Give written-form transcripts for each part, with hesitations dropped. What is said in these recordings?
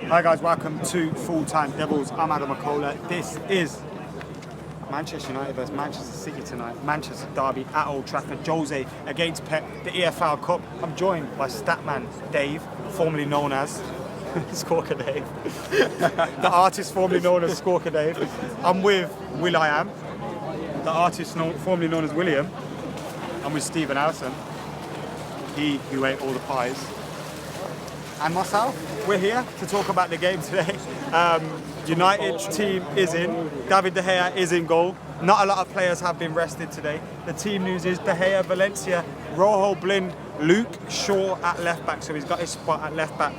Hi guys, welcome to Full Time Devils. I'm Adam McCullough. This is Manchester United versus Manchester City tonight. Manchester derby at Old Trafford. Jose against Pep, the EFL Cup. I'm joined by Statman Dave, formerly known as Squawker Dave. The artist formerly known as Squawker Dave. I'm with will.i.am, the artist formerly known as William. I'm with Stephen Allison, he who ate all the pies. And myself, we're here to talk about the game today. United's team is in. David De Gea is in goal. Not a lot of players have been rested today. The team news is De Gea, Valencia, Rojo, Blind, Luke Shaw at left back, so he's got his spot at left back.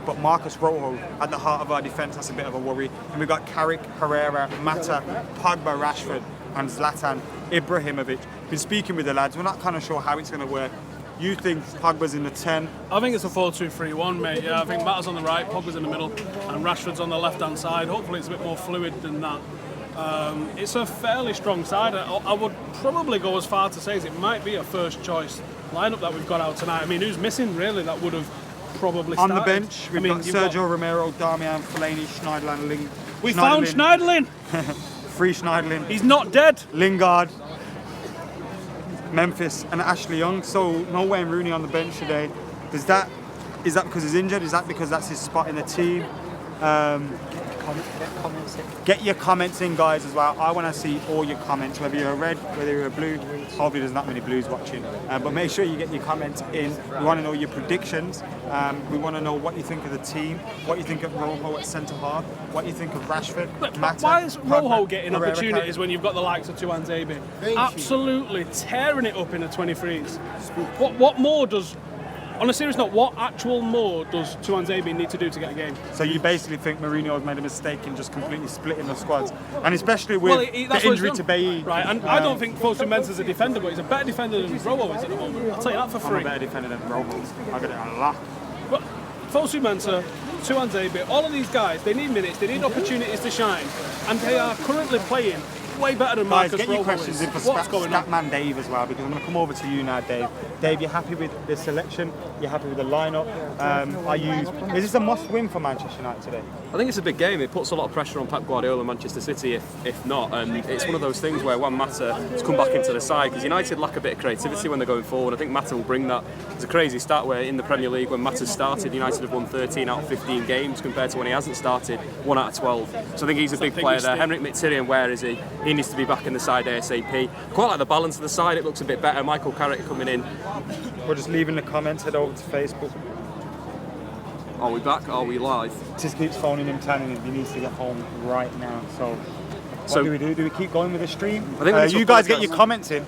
But Marcus Rojo at the heart of our defence, that's a bit of a worry. And we've got Carrick, Herrera, Mata, Pogba, Rashford, and Zlatan Ibrahimovic. Been speaking with the lads. We're not kind of sure how it's going to work. You think Pogba's in the 10? I think it's a 4-2-3-1, mate. Yeah, I think Mata's on the right, Pogba's in the middle, and Rashford's on the left-hand side. Hopefully it's a bit more fluid than that. It's a fairly strong side. I would probably go as far to say as it might be a first-choice lineup that we've got out tonight. I mean, who's missing, really, that would have probably started? On the bench, we've got Sergio Romero, Darmian, Fellaini, Schneiderlin, Ling. We found Schneiderlin! Free Schneiderlin. He's not dead! Lingard, Memphis and Ashley Young. So no Wayne Rooney on the bench today. Is that because he's injured? Is that because that's his spot in the team? Get your comments in, guys, as well. I want to see all your comments, whether you're a red, whether you're a blue. Hopefully there's not many blues watching, but make sure you get your comments in. We want to know your predictions. We want to know what you think of the team, what you think of Rojo at centre half, what you think of Rashford. Mata, why is Rojo Pogba, getting Herrera, opportunities when you've got the likes of JUAN? Absolutely tearing it up in the 23s. What more does, on a serious note, what actual more does JUAN need to do to get a game? So you basically think Mourinho has made a mistake in just completely splitting the squads, and especially with the injury to Bailly. Right, and I don't think Fosu-Mensah's a defender, but he's a better defender than Rojo is at the moment. I'll tell you that for free. I'm a better defender than Rojo. I got it a lot. But Fosu-Mensah, JUAN, all of these guys, they need minutes, they need opportunities to shine, and they are currently playing way better than Marcus Guys, get your Rojo questions is. in for Statman Dave as well, because I'm going to come over to you now, Dave. Dave, you're happy with the selection? You're happy with the lineup? Is this a must-win for Manchester United today? I think it's a big game. It puts a lot of pressure on Pep Guardiola and Manchester City, if not. And it's one of those things where Juan Mata has come back into the side, because United lack a bit of creativity when they're going forward. I think Mata will bring that. It's a crazy stat where in the Premier League, when Mata started, United have won 13 out of 15 games compared to when he hasn't started, 1 out of 12. So I think he's a big player there. Henrik Mkhitaryan, where is he? He needs to be back in the side ASAP. Quite like the balance of the side, it looks a bit better. Michael Carrick coming in. We're just leaving the comments, head over to Facebook. Are we back? Are we live? Just keeps phoning him, telling him he needs to get home right now. So what do we do? Do we keep going with the stream? I think you guys get your comments in.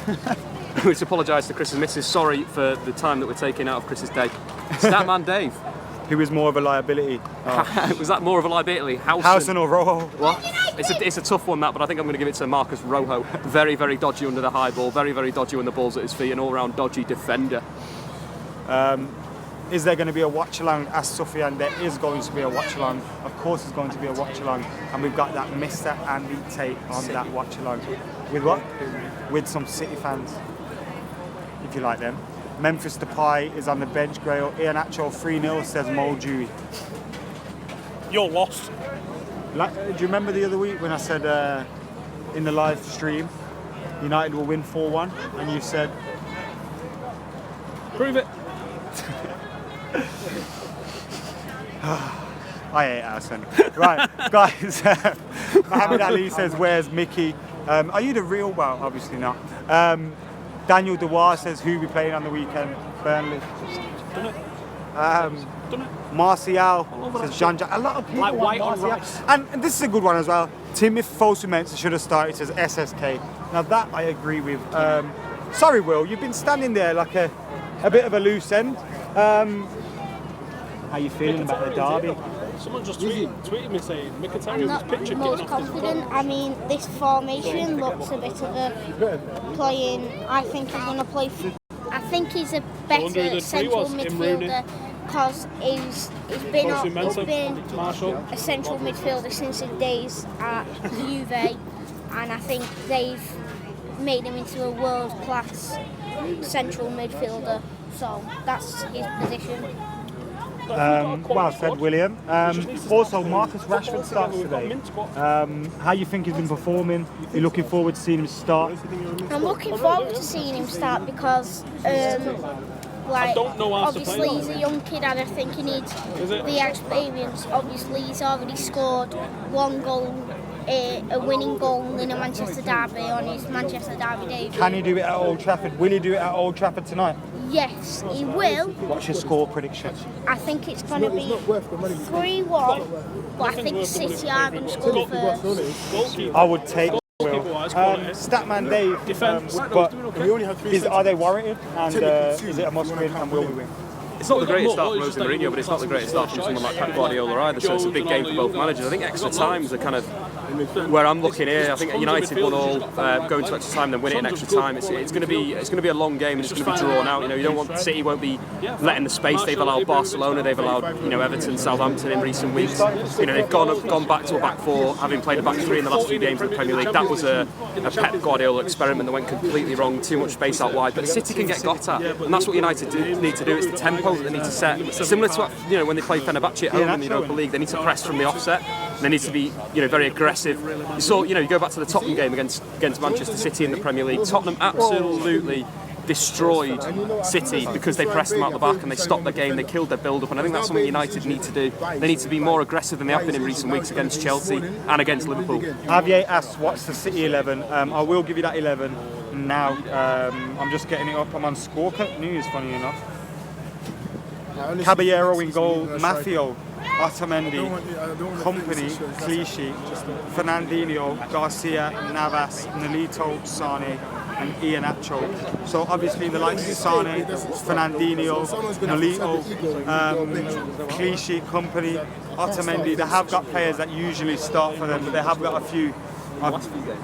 We need to apologise to Chris's missus. Sorry for the time that we're taking out of Chris's day. Statman Dave. Who is more of a liability? Was that more of a liability? Howson or Rojo? What? It's a tough one, that, but I think I'm going to give it to Marcus Rojo. Very, very dodgy under the high ball. Very, very dodgy when the ball's at his feet. An all-round dodgy defender. Is there going to be a watch-along? Asked Sufyan. There is going to be a watch-along. Of course there's going to be a watch-along. And we've got that Mr. Andy Tate on that watch-along. With what? With some City fans, if you like them. Memphis Depay is on the bench. Grail. Ian Acho 3-0, says Mo Dewey. You're lost. Do you remember the other week when I said in the live stream, United will win 4-1, and you said... Prove it. I hate Allison. Right, guys. Mohammed Ali says, where's Mickey? Are you the real? Well, obviously not. Daniel Dewar says, who we playing on the weekend? Burnley. Martial says John. A lot of people like want white on Martial. rice. And this is a good one as well. Tim Fosu-Mensah should have started, says SSK. Now that I agree with. Sorry, Will, you've been standing there like a bit of a loose end. How you feeling about the derby? Someone just tweeted me saying I'm not most confident. I mean, this formation looks a bit of a playing. I think he's going to play. I think he's a better central midfielder because he's been a central midfielder since his days at Juve, and I think they've made him into a world-class central midfielder. So that's his position. Well said, William. Also, Marcus Rashford starts today. How you think he's been performing? You're looking forward to seeing him start? I'm looking forward to seeing him start because, obviously he's a young kid and I think he needs the experience. Obviously, he's already scored one goal, a winning goal in a Manchester derby on his Manchester derby debut. Can he do it at Old Trafford? Will he do it at Old Trafford tonight? Yes, he will. What's your score prediction? I think it's going to be 3-1, but I think City are going to score first. I would take Will. Statman Dave, but are they warranted? And is it a must win, and will we win? It's not the greatest start from Jose Mourinho, but it's not the greatest start from someone like Pep Guardiola either, so it's a big game for both managers. I think extra times are kind of where I'm looking here. I think United 1-1, going to extra time, then win it in extra time. It's going to be a long game, and it's going to be drawn out. You know, you don't want City won't be letting the space. They've allowed Barcelona, they've allowed Everton, Southampton in recent weeks. You know, they've gone back to a back four, having played a back three in the last few games of the Premier League. That was a Pep Guardiola experiment that went completely wrong. Too much space out wide, but City can get got at, and that's what United need to do. It's the tempo that they need to set. Similar to when they play Fenerbahce at home in the Europa League, they need to press from the offset. They need to be very aggressive. You go back to the Tottenham game against Manchester City in the Premier League. Tottenham absolutely destroyed City because they pressed them out the back and they stopped their game, they killed their build-up, and I think that's something United need to do. They need to be more aggressive than they have been in recent weeks against Chelsea and against Liverpool. Javier asks, what's the City 11? I will give you that 11 now. I'm just getting it up. I'm on Scorecut News, funny enough. Caballero in goal, Maffeo, Otamendi, Company, Clichy, Fernandinho, Garcia, Navas, Nolito, Sane and Iheanacho. So obviously the likes of Sane, Fernandinho, Nolito, Clichy, Company, Otamendi, they have got players that usually start for them, but they have got a few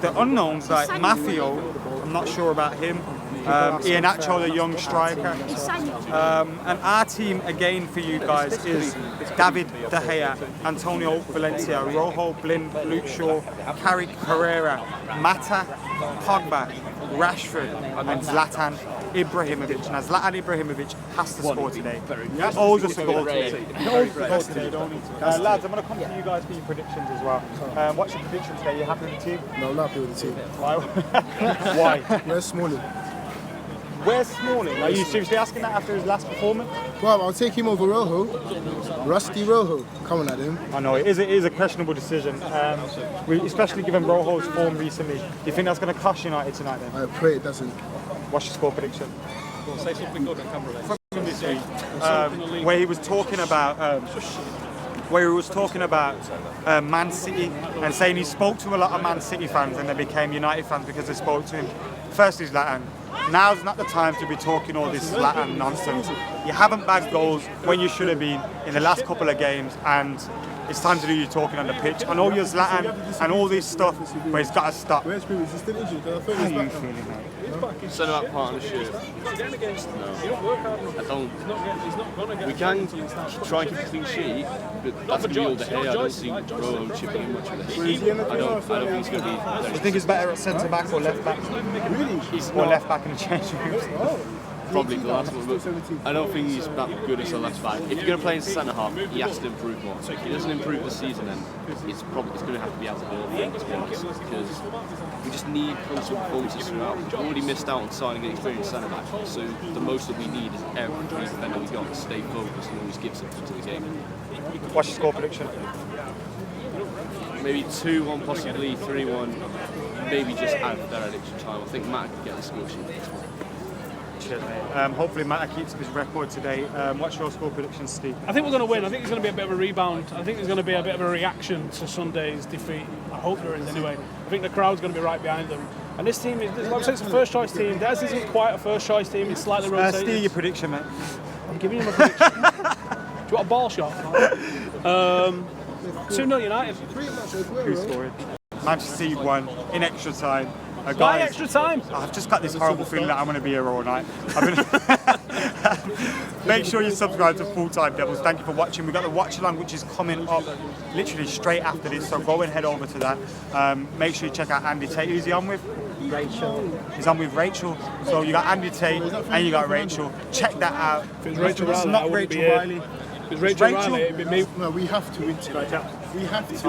the unknowns like Maffeo. I'm not sure about him. Iheanacho, the young striker. And our team again for you guys is David De Gea, Antonio Valencia, Rojo, Blind, Luke Shaw, Carrick, Herrera, Mata, Pogba, Rashford and Zlatan Ibrahimovic. Now Zlatan Ibrahimovic has to score today. Owes us a goal today. Lads, I'm going to come to you guys for your predictions as well. What's your prediction today? You happy with the team? No, I'm not happy with the team. Why? Where's Smalling? Where's Smalling? Are you seriously asking that after his last performance? Well, I'll take him over Rojo. Rusty Rojo. Coming at him. I know, it is a questionable decision. Especially given Rojo's form recently. Do you think that's going to cost United tonight then? I pray it doesn't. What's your score prediction? Well, say something good on camera. From this week, where he was talking about Man City and saying he spoke to a lot of Man City fans and they became United fans because they spoke to him. Firstly, Zlatan, now's not the time to be talking all this Zlatan nonsense. You haven't bagged goals when you should have been in the last couple of games, and it's time to do your talking on the pitch. I know you're Zlatan and all this stuff, but it's got to stop. Where's Bruce? Is he still injured? I thought How are he you was back. feeling, mate? Centre back partnership. I don't. We can try and keep a clean sheet, but that's going to be all the hair. I don't see Rojo chipping in much of this. I don't think he's going to be. Do you think it's better at centre back or left back? Really? Or left back in the change room? Probably the last one, but I don't think he's that good as a left back. If you're going to play in centre half, he has to improve more. If he doesn't improve this season, then it's going to have to be out of the ball because we just need constant performances throughout. We've already missed out on signing an experienced centre back, so the most that we need is every defender we've got to stay focused and always give something to the game. What's your score prediction? Maybe 2-1, possibly 3-1. Maybe just add that extra time. I think Matt could get the score sheet. Cheers, mate. Hopefully Matt keeps his record today. What's your score prediction, Steve? I think we're going to win. I think there's going to be a bit of a rebound. I think there's going to be a bit of a reaction to Sunday's defeat. I hope there is anyway. I think the crowd's going to be right behind them. And this team, like I said, it's a first choice team. Theirs isn't quite a first choice team. It's slightly rotated. Steve, your prediction, mate. I'm giving you my prediction. Do you want a ball shot? 2-0 United. Who's scoring? Manchester City won in extra time. Why Guys, extra time? I've just got this horrible feeling that I'm going to be here all night. Make sure you subscribe to Full Time Devils. Thank you for watching. We've got the watch along which is coming up literally straight after this, so go and head over to that. Make sure you check out Andy Tate. Who's he on with? Rachel. He's on with Rachel. So you got Andy Tate and you got Rachel. Check that out. Rachel it's Riley, not Rachel Riley. It's Rachel Riley, it'd be me. No, we have to win tonight. We have to.